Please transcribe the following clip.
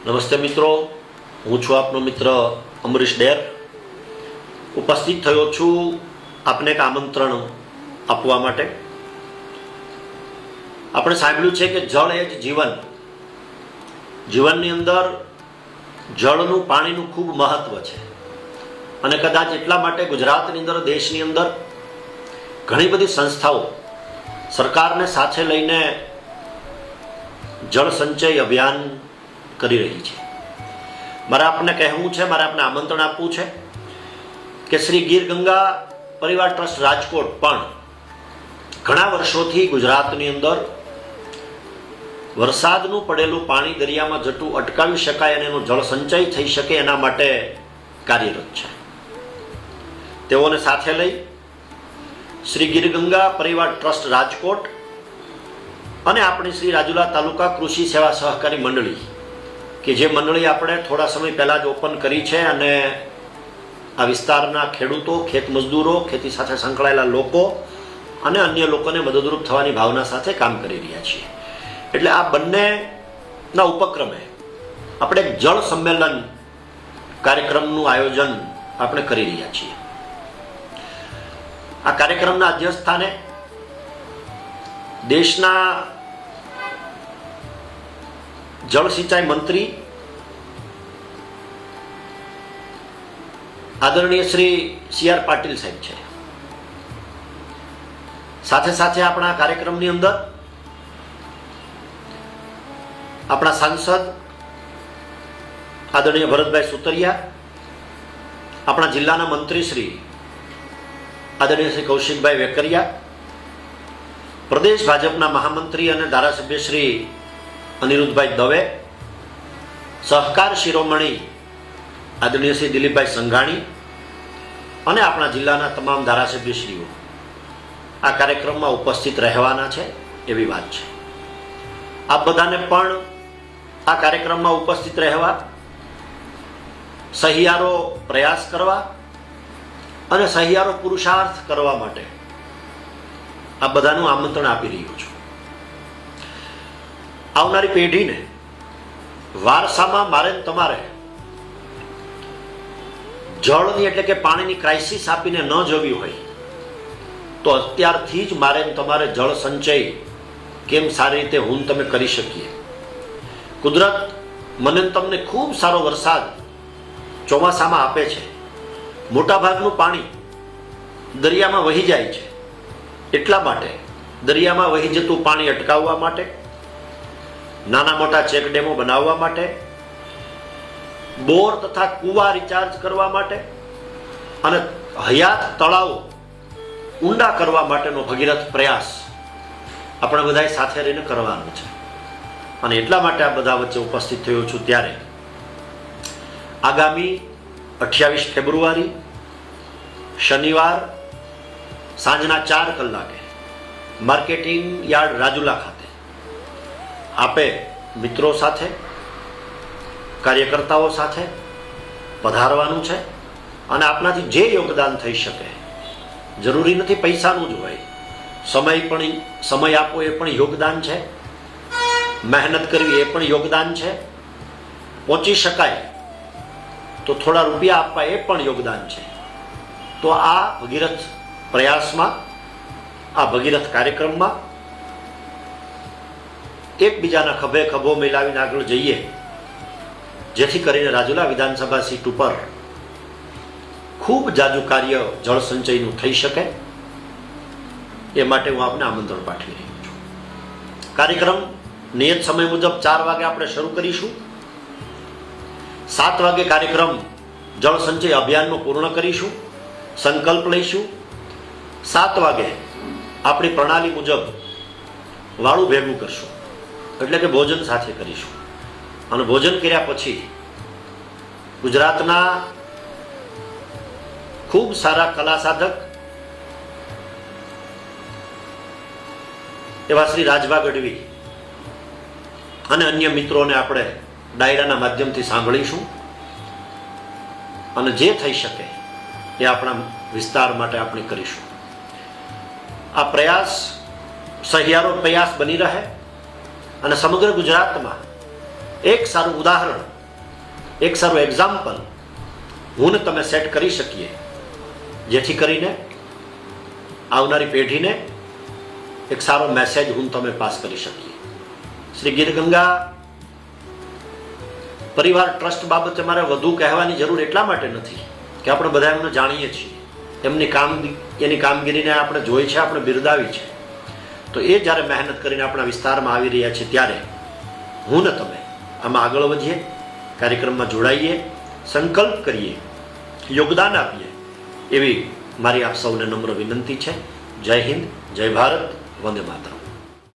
નમસ્તે મિત્રો, હું છું આપનો મિત્ર અમરીશ ડેર. ઉપસ્થિત થયો છું આપને એક આમંત્રણ આપવા માટે. આપણે સાંભળ્યું છે કે જળ એ જ જીવન. જીવનની અંદર જળનું, પાણીનું ખૂબ મહત્વ છે. અને કદાચ એટલા માટે ગુજરાતની અંદર, દેશની અંદર ઘણી બધી સંસ્થાઓ સરકારને સાથે લઈને જળ સંચય અભિયાન કરી રહી છે. મારે આપને કહેવું છે, મારે આપને આમંત્રણ આપવું છે કે શ્રી ગીર ગંગા પરિવાર ટ્રસ્ટ રાજકોટ પણ ઘણા વર્ષોથી ગુજરાતની અંદર વરસાદનું પડેલું પાણી દરિયામાં જતું અટકાવી શકાય અને એનો જળ સંચય થઈ શકે એના માટે કાર્યરત છે. તેઓને સાથે લઈ શ્રી ગીર ગંગા પરિવાર ટ્રસ્ટ રાજકોટ અને આપણી શ્રી રાજુલા તાલુકા કૃષિ સેવા સહકારી મંડળી, કે જે મંડળી આપણે થોડા સમય પહેલાં જ ઓપન કરી છે અને આ વિસ્તારના ખેડૂતો, ખેત મજદૂરો, ખેતી સાથે સંકળાયેલા લોકો અને અન્ય લોકોને મદદરૂપ થવાની ભાવના સાથે કામ કરી રહ્યા છીએ. એટલે આ બંનેના ઉપક્રમે આપણે એક જળ સંમેલન કાર્યક્રમનું આયોજન આપણે કરી રહ્યા છીએ. આ કાર્યક્રમના અધ્યક્ષસ્થાને દેશના જળ સિંચાઈ મંત્રી આદરણીય શ્રી સી આર પાટીલ સાહેબ છે. સાથે સાથે આપણા કાર્યક્રમની અંદર આપણા સાંસદ આદરણીય ભરતભાઈ સુતરિયા, આપણા જિલ્લાના મંત્રી શ્રી આદરણીય શ્રી કૌશિકભાઈ વેકરિયા, પ્રદેશ ભાજપના મહામંત્રી અને ધારાસભ્ય શ્રી અનિરુદ્ધભાઈ દવે, સહકાર શિરોમણી આદરણીય શ્રી દિલીપભાઈ સંઘાણી અને આપણા જિલ્લાના તમામ ધારાસભ્યશ્રીઓ આ કાર્યક્રમમાં ઉપસ્થિત રહેવાના છે એવી વાત છે. આપ બધાને પણ આ કાર્યક્રમમાં ઉપસ્થિત રહેવા, સહિયારો પ્રયાસ કરવા અને સહિયારો પુરુષાર્થ કરવા માટે આ બધાનું આમંત્રણ આપી રહ્યો છું. આવનારી પેઢીને વારસામાં મારે તમારે જળની એટલે કે પાણીની ક્રાઇસિસ આપીને ન જોવી હોય તો અત્યારથી જ મારે તમારે જળ સંચય કેમ સારી રીતે હું તમે કરી શકીએ. કુદરત મને તમને ખૂબ સારો વરસાદ ચોમાસામાં આપે છે. મોટાભાગનું પાણી દરિયામાં વહી જાય છે. એટલા માટે દરિયામાં વહી જતું પાણી અટકાવવા માટે, નાના મોટા ચેકડેમો બનાવવા માટે, બોર તથા કુવા રિચાર્જ કરવા માટે અને હયાત તળાવો ઊંડા કરવા માટેનો ભગીરથ પ્રયાસ આપણે બધાએ સાથે રહીને કરવાનો છે. અને એટલા માટે આ બધા વચ્ચે ઉપસ્થિત થયો છું. ત્યારે આગામી 28 ફેબ્રુઆરી શનિવાર સાંજના 4 કલાકે માર્કેટિંગ યાર્ડ રાજુલા ખાતે આપે મિત્રો સાથે, કાર્યકર્તાઓ સાથે પધારવાનું છે. અને આપનાથી જે યોગદાન થઈ શકે, જરૂરી નથી પૈસાનું જ હોય, સમય આપવો એ પણ યોગદાન છે, મહેનત કરવી એ પણ યોગદાન છે, પહોંચી શકાય તો થોડા રૂપિયા આપવા એ પણ યોગદાન છે. તો આ ભગીરથ પ્રયાસમાં, આ ભગીરથ કાર્યક્રમમાં એકબીજાના ખભે ખભો મિલાવીને આગળ જઈએ, જેથી કરીને રાજુલા વિધાનસભા સીટ ઉપર ખૂબ જાજુ કાર્ય જળ સંચયનું થઈ શકે. એ માટે હું આપને આમંત્રણ પાઠવી રહ્યો છું. કાર્યક્રમ નિયત સમય મુજબ 4 વાગે આપણે શરૂ કરીશું. 7 વાગે કાર્યક્રમ જળ સંચય અભિયાનનો પૂર્ણ કરીશું, સંકલ્પ લઈશું. 7 વાગે આપણી પ્રણાલી મુજબ વાળું ભેગું કરશું, એટલે કે ભોજન સાથે કરીશું. અને ભોજન કર્યા પછી ગુજરાતના ખૂબ સારા કલા સાધક એવા શ્રી રાજભા ગઢવી અને અન્ય મિત્રોને આપણે ડાયરાના માધ્યમથી સાંભળીશું. અને જે થઈ શકે એ આપણા વિસ્તાર માટે આપણે કરીશું. આ પ્રયાસ સહિયારો પ્રયાસ બની રહે અને સમગ્ર ગુજરાતમાં એક સારું ઉદાહરણ, એક સારું એક્ઝામ્પલ હું ને તમે સેટ કરી શકીએ, જેથી કરીને આવનારી પેઢીને એક સારો મેસેજ હું તમે પાસ કરી શકીએ. શ્રી ગીરગંગા પરિવાર ટ્રસ્ટ બાબતે મારે વધુ કહેવાની જરૂર એટલા માટે નથી કે આપણે બધા એમને જાણીએ છીએ, એની કામગીરીને આપણે જોઈ છે, આપણે બિરદાવી છે. તો એ જ્યારે મહેનત કરીને આપણા વિસ્તારમાં આવી રહ્યા છે ત્યારે હું ને તમે આમાં આગળ વધીએ, કાર્યક્રમમાં જોડાઈએ, સંકલ્પ કરીએ, યોગદાન આપીએ, એવી મારી આપ સૌને નમ્ર વિનંતી છે. જય હિન્દ, જય ભારત, વંદે માતરમ.